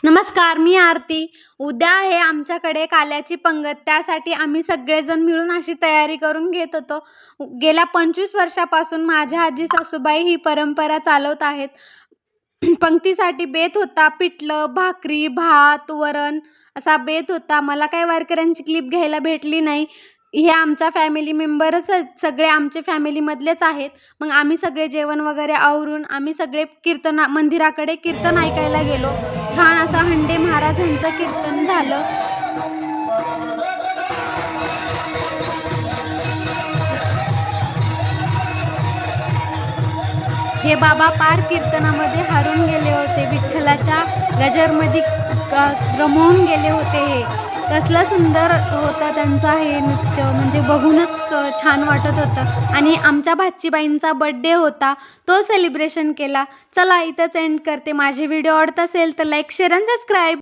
नमस्कार, मी आरती. उद्या आहे आमच्याकडे काल्याची पंगत. त्यासाठी आम्ही सगळेजण मिळून अशी तयारी करून घेत होतो. गेल्या 25 वर्षापासून माझ्या आजी सासूबाई ही परंपरा चालवत आहेत. पंक्तीसाठी बेत होता. पिठलं, भाकरी, भात, वरण असा बेत होता. मला काही वारकऱ्यांची क्लिप घ्यायला भेटली नाही. हे आमच्या फॅमिली मेंबरच सगळे आमचे फॅमिलीमधलेच आहेत. मग आम्ही सगळे जेवण वगैरे आवरून आम्ही सगळे मंदिराकडे कीर्तन ऐकायला गेलो. छान असं हंडे महाराजांचं कीर्तन झालं. हे बाबा पार कीर्तनामध्ये हरून गेले होते. विठ्ठलाच्या गजरमध्ये रमवून गेले होते. हे कसलं सुंदर होतं त्यांचं हे नृत्य, म्हणजे बघूनच छान वाटत होतं. आणि आमच्या भाचीबाईंचा बड्डे होता, तो सेलिब्रेशन केला. चला इथंच एंड करते. माझे व्हिडिओ आवडत असेल तर लाईक, शेअर आणि सबस्क्राईब.